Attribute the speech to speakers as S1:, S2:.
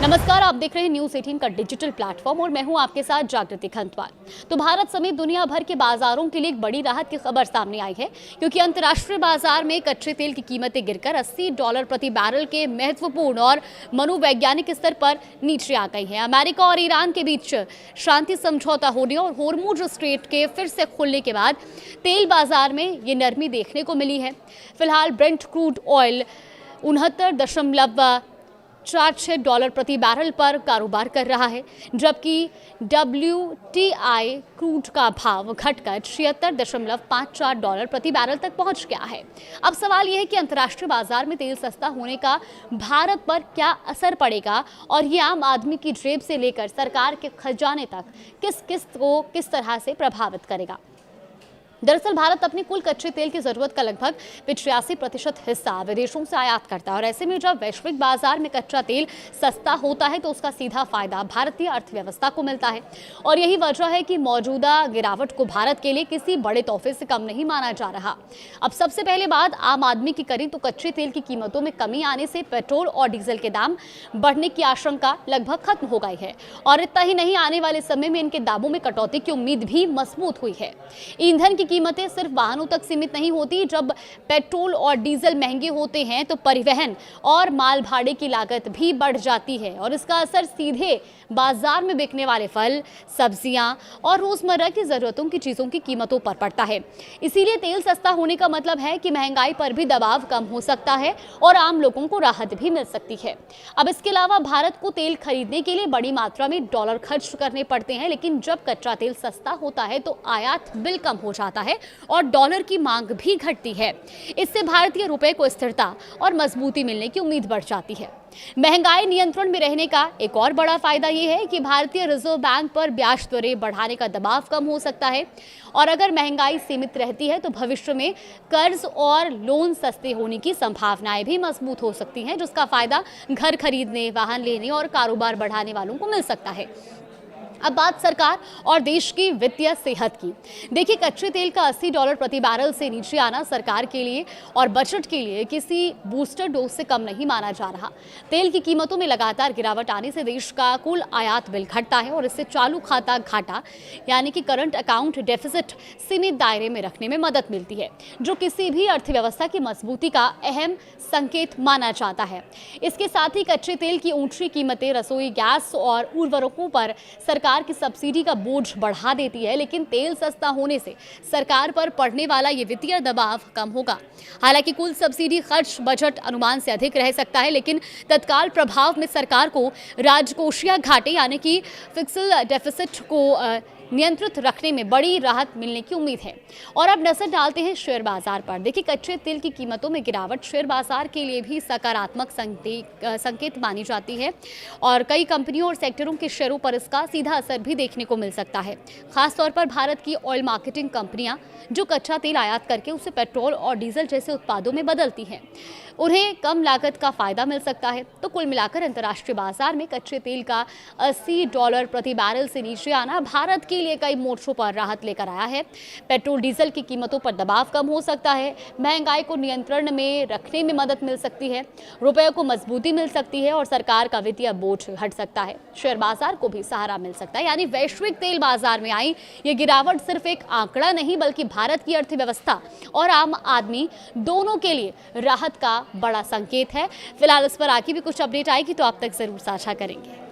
S1: नमस्कार, आप देख रहे हैं न्यूज़ 18 का डिजिटल प्लेटफॉर्म और मैं हूं आपके साथ जागृति खंतवाल। तो भारत समेत दुनिया भर के बाजारों के लिए एक बड़ी राहत की खबर सामने आई है, क्योंकि अंतर्राष्ट्रीय बाजार में कच्चे तेल की कीमतें गिरकर $80 प्रति बैरल के महत्वपूर्ण और मनोवैज्ञानिक स्तर पर नीचे आ गई हैं। अमेरिका और ईरान के बीच शांति समझौता होने और हॉर्मुज स्ट्रेट के फिर से खुलने के बाद तेल बाजार में ये नरमी देखने को मिली है। फिलहाल ब्रेंट क्रूड ऑयल $69.46 प्रति बैरल पर कारोबार कर रहा है, जबकि WTI क्रूड का भाव घटकर $76.54 प्रति बैरल तक पहुंच गया है। अब सवाल यह है कि अंतर्राष्ट्रीय बाजार में तेल सस्ता होने का भारत पर क्या असर पड़ेगा और ये आम आदमी की जेब से लेकर सरकार के खजाने तक किस किस्त को किस तरह से प्रभावित करेगा। दरअसल भारत अपनी कुल कच्चे तेल की जरूरत का लगभग 85% हिस्सा विदेशों से आयात करता है और ऐसे में जब वैश्विक बाजार में कच्चा तेल सस्ता होता है तो उसका सीधा फायदा भारतीय अर्थव्यवस्था को मिलता है। और यही वजह है कि मौजूदा गिरावट को भारत के लिए किसी बड़े तोहफे से कम नहीं माना जा रहा। अब सबसे पहले बात आम आदमी की करें तो कच्चे तेल की कीमतों में कमी आने से पेट्रोल और डीजल के दाम बढ़ने की आशंका लगभग खत्म हो गई है और इतना ही नहीं, आने वाले समय में इनके दामों में कटौती की उम्मीद भी मजबूत हुई है। ईंधन की कीमतें सिर्फ वाहनों तक सीमित नहीं होती। जब पेट्रोल और डीजल महंगे होते हैं तो परिवहन और माल भाड़े की लागत भी बढ़ जाती है और इसका असर सीधे बाजार में बिकने वाले फल, सब्जियां और रोजमर्रा की जरूरतों की चीजों की कीमतों पर पड़ता है। इसीलिए तेल सस्ता होने का मतलब है कि महंगाई पर भी दबाव कम हो सकता है और आम लोगों को राहत भी मिल सकती है। अब इसके अलावा भारत को तेल खरीदने के लिए बड़ी मात्रा में डॉलर खर्च करने पड़ते हैं, लेकिन जब कच्चा तेल सस्ता होता है तो आयात बिल कम हो जाता है और डॉलर की मांग भी घटती है। इससे भारतीय रुपए को स्थिरता और मजबूती मिलने की उम्मीद बढ़ जाती है। महंगाई नियंत्रण में रहने का एक और बड़ा फायदा यह है कि भारतीय रिजर्व बैंक पर ब्याज दरें बढ़ाने का दबाव कम हो सकता है और अगर महंगाई सीमित रहती है तो भविष्य में कर्ज और लोन सस्ते होने की संभावनाएं भी मजबूत हो सकती हैं, जिसका फायदा घर खरीदने, वाहन लेने और कारोबार बढ़ाने वालों को मिल सकता है। अब बात सरकार और देश की वित्तीय सेहत की। देखिए, कच्चे तेल का $80 प्रति बैरल से नीचे आना सरकार के लिए और बजट के लिए किसी बूस्टर डोज से कम नहीं माना जा रहा। तेल की कीमतों में लगातार गिरावट आने से देश का कुल आयात बिल घटता है और इससे चालू खाता घाटा यानी कि करंट अकाउंट डेफिसिट सीमित दायरे में रखने में मदद मिलती है, जो किसी भी अर्थव्यवस्था की मजबूती का अहम संकेत माना जाता है। इसके साथ ही कच्चे तेल की ऊंची कीमतें रसोई गैस और उर्वरकों पर सरकार की सब्सिडी का बोझ बढ़ा देती है, लेकिन तेल सस्ता होने से सरकार पर पड़ने वाला ये वित्तीय दबाव कम होगा। हालांकि कुल सब्सिडी खर्च बजट अनुमान से अधिक रह सकता है, लेकिन तत्काल प्रभाव में सरकार को राजकोषीय घाटे यानी कि फिस्कल डेफिसिट को नियंत्रित रखने में बड़ी राहत मिलने की उम्मीद है। और अब नजर डालते हैं शेयर बाजार पर। देखिए, कच्चे तेल की कीमतों में गिरावट शेयर बाजार के लिए भी सकारात्मक संकेत मानी जाती है और कई कंपनियों और सेक्टरों के शेयरों पर इसका सीधा असर भी देखने को मिल सकता है। खासतौर पर भारत की ऑयल मार्केटिंग कंपनियां जो कच्चा तेल आयात करके उसे पेट्रोल और डीजल जैसे उत्पादों में बदलती हैं, उन्हें कम लागत का फायदा मिल सकता है। तो कुल मिलाकर अंतर्राष्ट्रीय बाजार में कच्चे तेल का $80 प्रति बैरल से नीचे आना भारत के लिए कई मोर्चों पर राहत लेकर आया है। पेट्रोल डीजल की कीमतों पर दबाव कम हो सकता है, महंगाई को नियंत्रण में रखने में मदद मिल सकती है, रुपये को मजबूती मिल सकती है और सरकार का वित्तीय बोझ हट सकता है। शेयर बाजार को भी सहारा मिल सकता है। यानी वैश्विक तेल बाजार में आई ये गिरावट सिर्फ एक आंकड़ा नहीं, बल्कि भारत की अर्थव्यवस्था और आम आदमी दोनों के लिए राहत का बड़ा संकेत है। फिलहाल इस पर आगे भी कुछ अपडेट आएगी तो आप तक जरूर साझा करेंगे।